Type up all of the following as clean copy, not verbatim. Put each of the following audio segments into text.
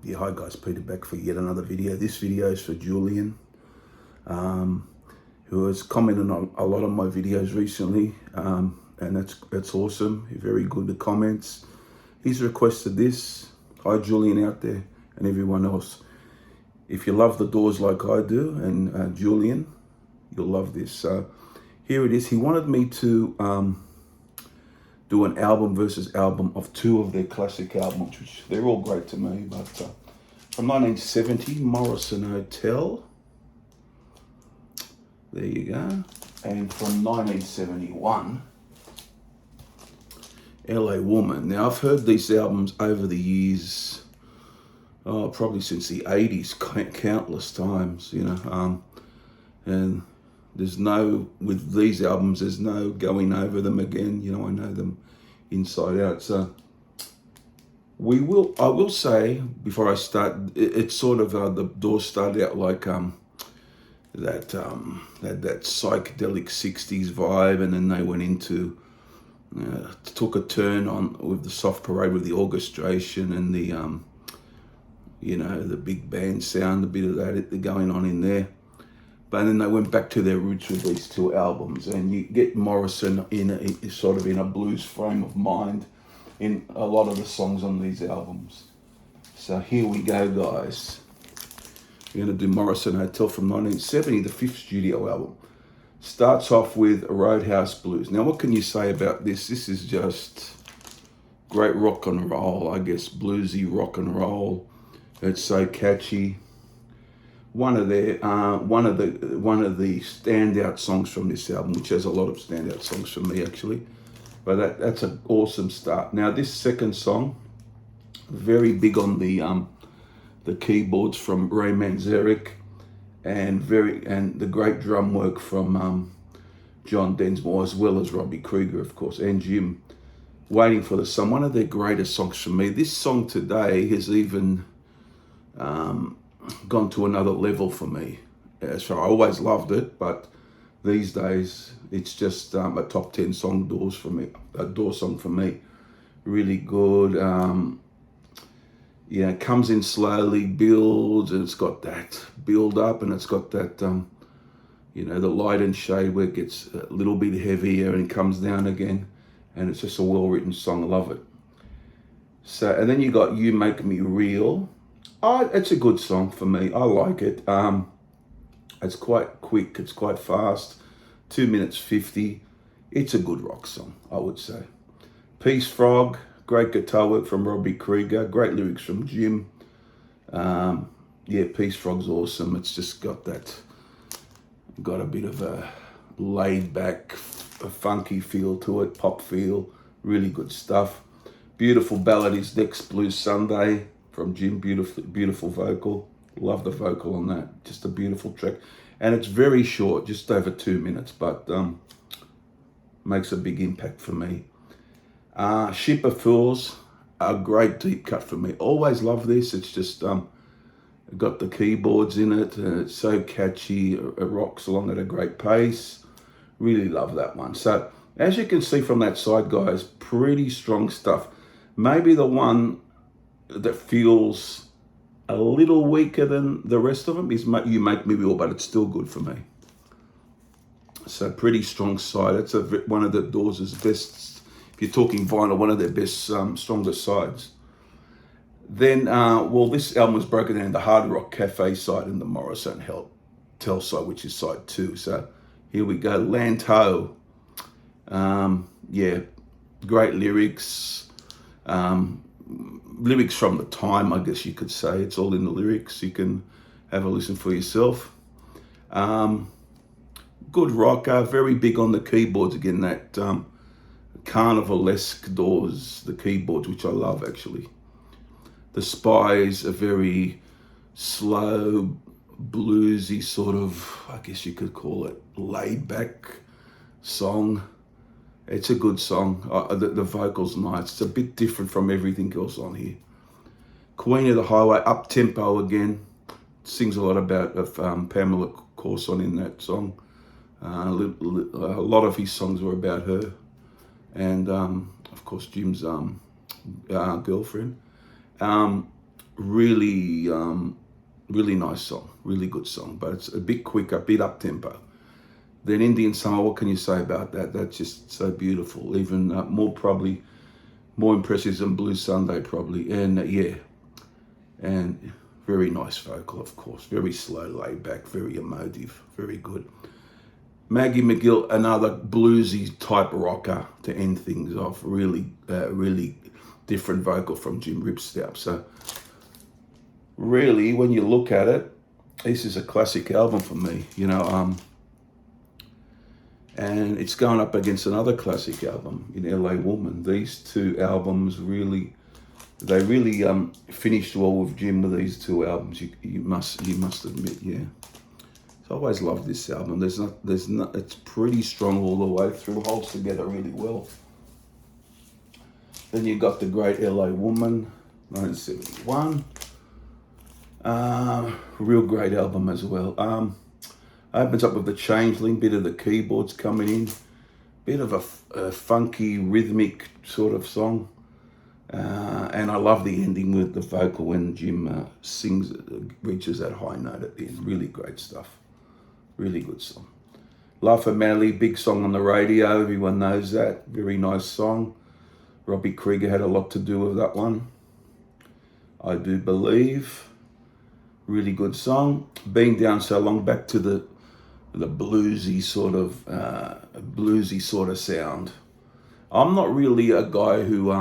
Yeah, hi guys, Peter back for yet another video. This video is for Julian, who has commented on a lot of my videos recently, and that's awesome. Very good, the comments. He's requested this. Hi Julian out there and everyone else. If you love the Doors like I do, and Julian, you'll love this. So here it is. He wanted me to do an album versus album of two of their classic albums, which they're all great to me, but from 1970, Morrison Hotel, there you go, and from 1971, LA Woman. Now I've heard these albums over the years, probably since the 80s, countless times, and with these albums, there's no going over them again. I know them inside out. So I will say, before I start, it's sort of, the Doors started out like that psychedelic 60s vibe, and then they went into, took a turn on with the Soft Parade with the orchestration and the, the big band sound, a bit of that going on in there. But then they went back to their roots with these two albums, and you get Morrison in a blues frame of mind in a lot of the songs on these albums. So here we go, guys. We're going to do Morrison Hotel from 1970, the fifth studio album. Starts off with Roadhouse Blues. Now, what can you say about this? This is just great rock and roll, I guess, bluesy rock and roll. It's so catchy. One of the standout songs from this album, which has a lot of standout songs for me actually, but that's an awesome start. Now this second song, very big on the keyboards from Ray Manzarek, and the great drum work from John Densmore, as well as Robbie Krieger, of course, and Jim. Waiting for the Sun, one of their greatest songs for me. This song today has even gone to another level for me. So I always loved it, but these days it's just a top 10 song Doors for me. A Doors song for me. Really good. Comes in slowly, builds, and it's got that build up, and it's got that the light and shade where it gets a little bit heavier and comes down again, and it's just a well-written song. I love it. So, and then you got You Make Me Real. It's a good song for me. I like it. It's quite quick. It's quite fast. 2 minutes 50. It's a good rock song, I would say. Peace Frog. Great guitar work from Robbie Krieger. Great lyrics from Jim. Peace Frog's awesome. It's just got a bit of a laid back, a funky feel to it, pop feel. Really good stuff. Beautiful ballad is Next Blue Sunday from Jim. Beautiful vocal. Love the vocal on that. Just a beautiful track. And it's very short, just over 2 minutes, but makes a big impact for me. Ship of Fools, a great deep cut for me. Always love this. It's just got the keyboards in it. It's so catchy. It rocks along at a great pace. Really love that one. So as you can see from that side, guys, pretty strong stuff. Maybe the one that feels a little weaker than the rest of them is You Make Me Real, but it's still good for me. So pretty strong side. It's one of the Doors' best, if you're talking vinyl, one of their best, strongest sides. Then, this album was broken down into Hard Rock Cafe side and the Morrison Hotel side, which is side 2. So here we go. Land Ho. Great lyrics. Lyrics from the time, I guess you could say. It's all in the lyrics. You can have a listen for yourself. Good rocker, very big on the keyboards. Again, that carnivalesque Doors, the keyboards, which I love actually. The Spies, a very slow, bluesy sort of, I guess you could call it, laid back song. It's a good song. The vocal's nice. It's a bit different from everything else on here. Queen of the Highway, up tempo again. Sings a lot about Pamela Corson in that song. A lot of his songs were about her, and of course Jim's girlfriend. really, really nice song, really good song, but it's a bit quicker, a bit up tempo. Then Indian Summer, what can you say about that? That's just so beautiful. Even more impressive than Blue Sunday probably. And and very nice vocal, of course. Very slow, laid back, very emotive, very good. Maggie McGill, another bluesy type rocker to end things off. Really, really different vocal from Jim Ripstout. So really, when you look at it, this is a classic album for me, and it's going up against another classic album in LA Woman. These two albums really finished well with Jim with these two albums. You must admit, yeah. So I always loved this album. It's pretty strong all the way through, holds together really well. Then you got the great LA Woman, 1971. Real great album as well. Opens up with the Changeling, bit of the keyboards coming in, bit of a funky rhythmic sort of song. And I love the ending with the vocal when Jim sings, reaches that high note at the end. Really great stuff. Really good song. Love for Manly, big song on the radio. Everyone knows that. Very nice song. Robbie Krieger had a lot to do with that one, I do believe. Really good song. Being Down So Long, back to the bluesy sort of sound. I'm not really a guy who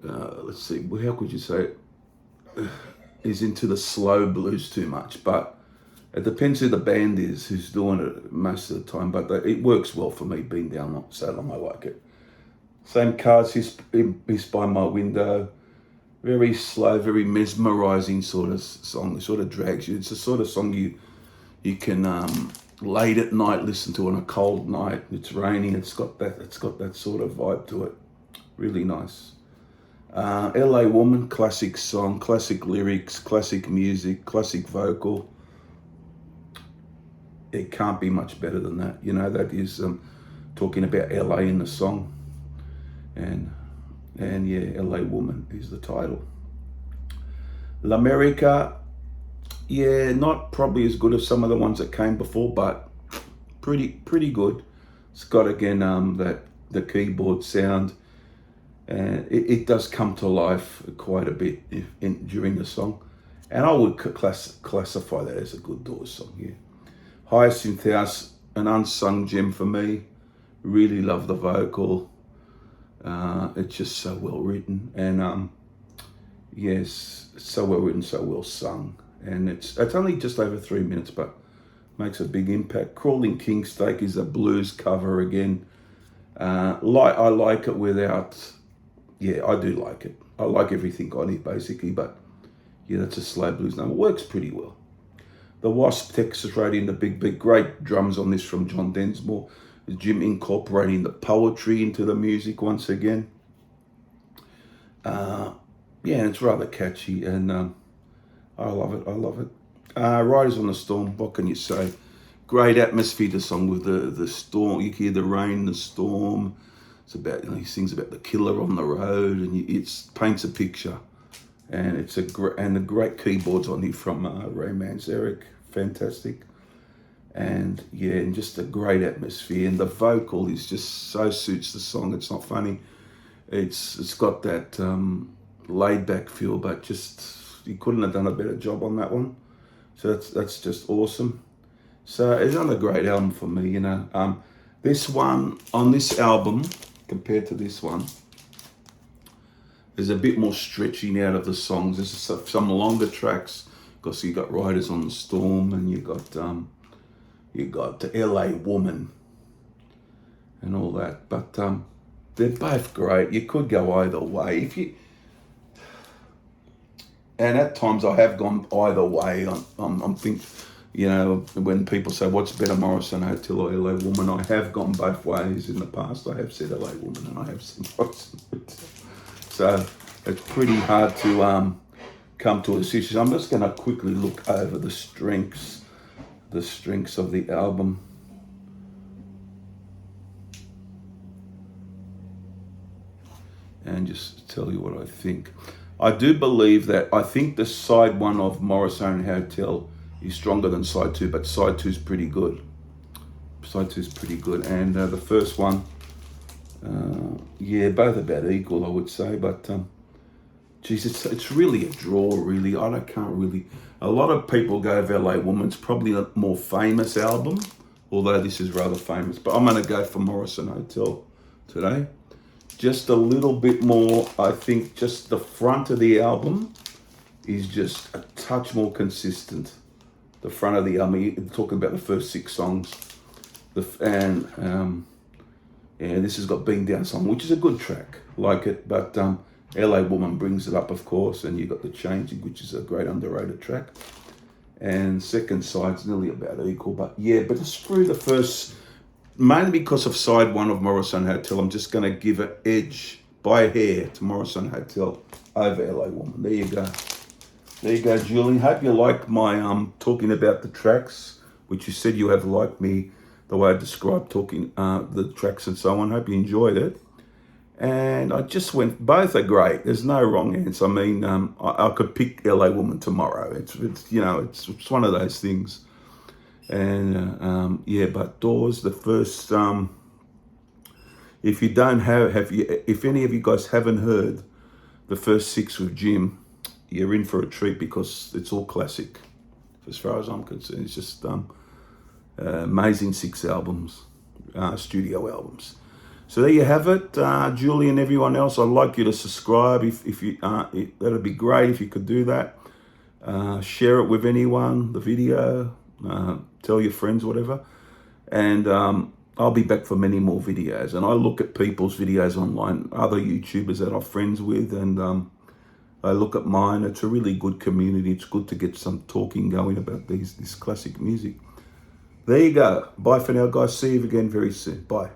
let's see, how could you say it, is into the slow blues too much, but it depends who the band is who's doing it most of the time, but it works well for me. Being Down So Long, I like it. Same Cars, Hiss by My Window. Very slow, very mesmerizing sort of song. It sort of drags you. It's the sort of song you can late at night listen to on a cold night. It's raining. It's got that sort of vibe to it. Really nice. LA Woman, classic song, classic lyrics, classic music, classic vocal. It can't be much better than that. That is talking about LA in the song. And yeah, LA Woman is the title. L'America, yeah, not probably as good as some of the ones that came before, but pretty good. It's got again the keyboard sound, and it does come to life quite a bit during the song, and I would classify that as a good Doors song. Yeah, Hyacinth House, an unsung gem for me. Really love the vocal. It's just so well written, and yes, so well written, so well sung, and it's only just over 3 minutes, but makes a big impact. Crawling King Steak is a blues cover again. I like it without. Yeah, I do like it. I like everything on it basically, but yeah, that's a slow blues number. Works pretty well. The Wasp, Texas Rating, the Big Beat. Great drums on this from John Densmore. Jim incorporating the poetry into the music once again. Yeah, it's rather catchy, and I love it. Riders on the Storm, what can you say? Great atmosphere to song with the storm. You hear the rain, the storm. It's about, he sings about the killer on the road, and it paints a picture. And it's the great keyboards on here from Ray Manzarek, fantastic. And yeah, and just a great atmosphere, and the vocal is just so suits the song. It's not funny. It's got that laid back feel, but just you couldn't have done a better job on that one. So that's just awesome. So it's another great album for me. This one on this album compared to this one, there's a bit more stretching out of the songs. There's some longer tracks because you got Riders on the Storm, and you got the LA Woman and all that, but they're both great. You could go either way and at times I have gone either way. I'm thinking, when people say what's better, Morrison Hotel or LA Woman, I have gone both ways in the past. I have said LA Woman and I have said Morrison Hotel. So it's pretty hard to come to a decision. I'm just going to quickly look over the strengths of the album. And just tell you what I think. I do believe that, I think the side one of Morrison Hotel is stronger than side two, but side two is pretty good. Side two is pretty good. And the first one, yeah, both about equal, I would say. But, geez, it's really a draw, really. Can't really. A lot of people go with LA Woman. It's probably a more famous album, although this is rather famous. But I'm going to go for Morrison Hotel today. Just a little bit more, I think, just the front of the album is just a touch more consistent. The front of the album, you're talking about the first 6 songs. And this has got Being Down Song, which is a good track, like it. But LA Woman brings it up, of course, and you got The Changing, which is a great underrated track. And second side's nearly about equal, but yeah, but just through the first, mainly because of side one of Morrison Hotel, I'm just going to give an edge by a hair to Morrison Hotel over LA Woman. There you go. There you go, Julian. Hope you like my talking about the tracks, which you said you have liked me, the way I described talking the tracks and so on. Hope you enjoyed it. And I just went, both are great. There's no wrong answer. I mean, I could pick LA Woman tomorrow. It's it's one of those things. And yeah, but Doors, the first, if you don't if any of you guys haven't heard the first 6 with Jim, you're in for a treat, because it's all classic as far as I'm concerned. It's just amazing 6 albums, studio albums. So there you have it, Julie and everyone else. I'd like you to subscribe if you that'd be great if you could do that. Share it with anyone, the video. Tell your friends, whatever. And I'll be back for many more videos. And I look at people's videos online, other YouTubers that I'm friends with, and I look at mine. It's a really good community. It's good to get some talking going about this classic music. There you go. Bye for now, guys. See you again very soon. Bye.